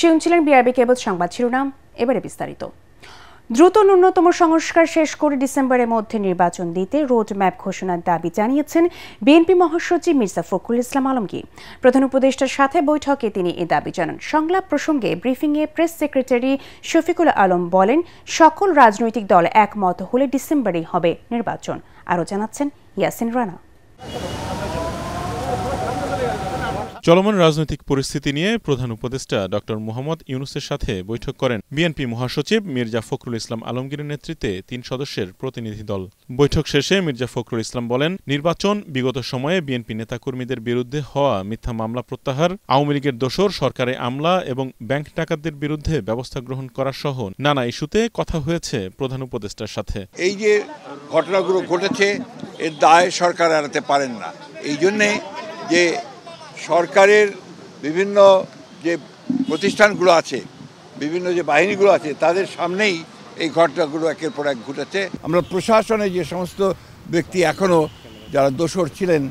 শুনছিলেন বিআরবি কেবল সংবাদ শিরোনাম, এবারে বিস্তারিত। দ্রুত ন্যূনতম সংস্কার শেষ করে ডিসেম্বরের মধ্যে নির্বাচন দিতে রোড ম্যাপ ঘোষণার দাবি জানিয়েছেন বিএনপি মহাসচিব মির্জা ফখরুল ইসলাম আলমগীর। প্রধান উপদেষ্টার সাথে বৈঠকে তিনি এ দাবি জানান। সংলাপ প্রসঙ্গে ব্রিফিংয়ে প্রেস সেক্রেটারি শফিকুল আলম বলেন, সকল রাজনৈতিক দল একমত হলে ডিসেম্বরেই হবে নির্বাচন। আরও জানাচ্ছেন ইয়াসিন রানা। চলমান রাজনৈতিক পরিস্থিতি নিয়ে প্রধান উপদেষ্টা ডক্টর মোহাম্মদ ইউনূসের সাথে বৈঠক করেন বিএনপি মহাসচিব মির্জা ফখরুল ইসলাম আলমগীরের নেতৃত্বে ৩ সদস্যের প্রতিনিধি দল। বৈঠক শেষে মির্জা ফখরুল ইসলাম বলেন, নির্বাচন বিগত সময়ে বিএনপি নেতাকর্মীদের বিরুদ্ধে হওয়া মিথ্যা মামলা প্রত্যাহার, আওয়ামী লীগের দোসর সরকারে আমলা এবং ব্যাংক ডাকাতদের বিরুদ্ধে ব্যবস্থা গ্রহণ করা সহ নানা ইস্যুতে কথা হয়েছে প্রধান উপদেষ্টার সাথে। এই যে ঘটনাগুলো ঘটেছে এর দায় সরকার এড়াতে পারেন না। এই জন্যে যে সরকারের বিভিন্ন যে প্রতিষ্ঠানগুলো আছে, বিভিন্ন যে বাহিনীগুলো আছে, তাদের সামনেই এই ঘটনাগুলো একের পর এক ঘটেছে। আমরা প্রশাসনে যে সমস্ত ব্যক্তি এখনও যারা দোষর ছিলেন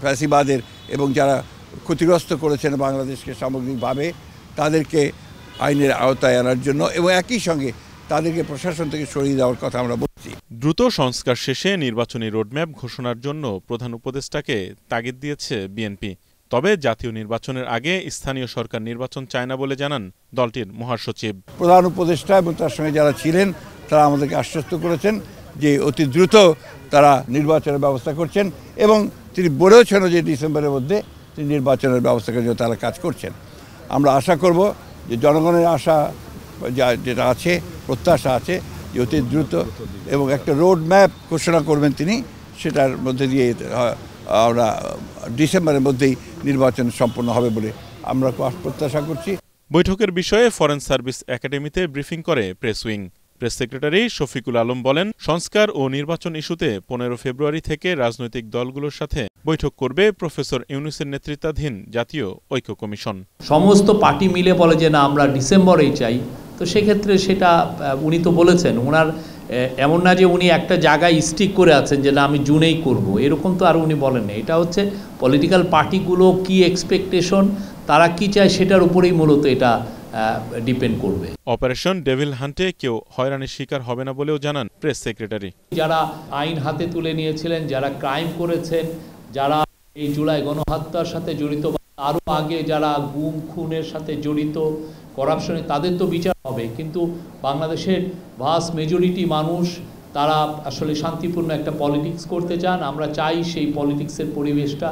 ফ্যাসিবাদের এবং যারা ক্ষতিগ্রস্ত করেছেন বাংলাদেশকে সামগ্রিকভাবে, তাদেরকে আইনের আওতায় আনার জন্য এবং একই সঙ্গে তাদেরকে প্রশাসন থেকে সরিয়ে দেওয়ার কথা আমরা বলছি। দ্রুত সংস্কার শেষে নির্বাচনী রোডম্যাপ ঘোষণার জন্য প্রধান উপদেষ্টাকে তাগিদ দিয়েছে বিএনপি। তবে জাতীয় নির্বাচনের আগে স্থানীয় সরকার নির্বাচন চায় না বলে জানান দলটির মহাসচিব। প্রধান উপদেষ্টা এবং তার সঙ্গে যারা ছিলেন তারা আমাদেরকে আশ্বস্ত করেছেন যে অতি দ্রুত তারা নির্বাচনের ব্যবস্থা করছেন এবং তিনি বলেছেন যে ডিসেম্বরের মধ্যে তিনি নির্বাচনের ব্যবস্থা করার জন্য তারা কাজ করছেন। আমরা আশা করব যে জনগণের আশা যেটা আছে, প্রত্যাশা আছে যে অতি দ্রুত এবং একটা রোড ম্যাপ ঘোষণা করবেন তিনি, সেটার মধ্যে দিয়ে আমরা ডিসেম্বরের মধ্যেই নির্বাচন সম্পন্ন হবে বলে আমরা প্রত্যাশা করছি। বৈঠকের বিষয়ে ফরেন সার্ভিস একাডেমিতে ব্রিফিং করে press wing. Press secretary Shafiqul Alam বলেন, সংস্কার ও নির্বাচন ইস্যুতে 15 ফেব্রুয়ারি থেকে রাজনৈতিক দলগুলোর সাথে বৈঠক করবে প্রফেসর ইউনূসের নেতৃত্বাধীন জাতীয় ঐক্য কমিশন। সমস্ত পার্টি মিলে বলে যে না আমরা ডিসেম্বরেই চাই, তো সেক্ষেত্রে সেটা উনি তো বলেছেন, ওনার এমন না যে উনি একটা জায়গায় স্টিক করে আছেন যে না আমি জুনেই করব, এরকম তো আর উনি বলেন না। এটা হচ্ছে পলিটিক্যাল পার্টিগুলো কি এক্সপেকটেশন, তারা কি চায় সেটার উপরেই মূলত এটা ডিপেন্ড করবে। অপারেশন ডেভিল হান্টে কেউ হয়রানির শিকার হবে না বলেও জানান প্রেস সেক্রেটারি। যারা আইন হাতে তুলে নিয়েছিলেন, যারা ক্রাইম করেছেন, যারা এই জুলাই গণহত্যার সাথে জড়িত, আরও আগে যারা গুম খুনের সাথে জড়িত, করাপশনে, তাদের তো বিচার হবে। কিন্তু বাংলাদেশের ভাস্ট মেজরিটি মানুষ তারা আসলে শান্তিপূর্ণ একটা পলিটিক্স করতে চান। আমরা চাই সেই পলিটিক্সের পরিবেশটা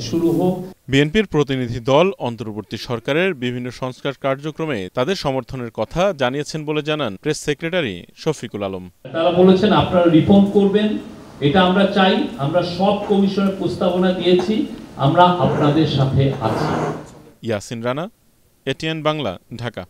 শুরু হোক। বিএনপির প্রতিনিধি দল অন্তর্বর্তী সরকারের বিভিন্ন সংস্কার কার্যক্রমে তাদের সমর্থনের কথা জানিয়েছেন বলে জানান প্রেস সেক্রেটারি শফিকুল আলম। তারা বলেছেন আপনারা রিফর্ম করবেন, এটা আমরা চাই। আমরা সব কমিশনের প্রস্তাবনা দিয়েছি, আমরা আপনাদের সাথে আছি। ইয়াসিন রানা, এটিএন বাংলা, ঢাকা।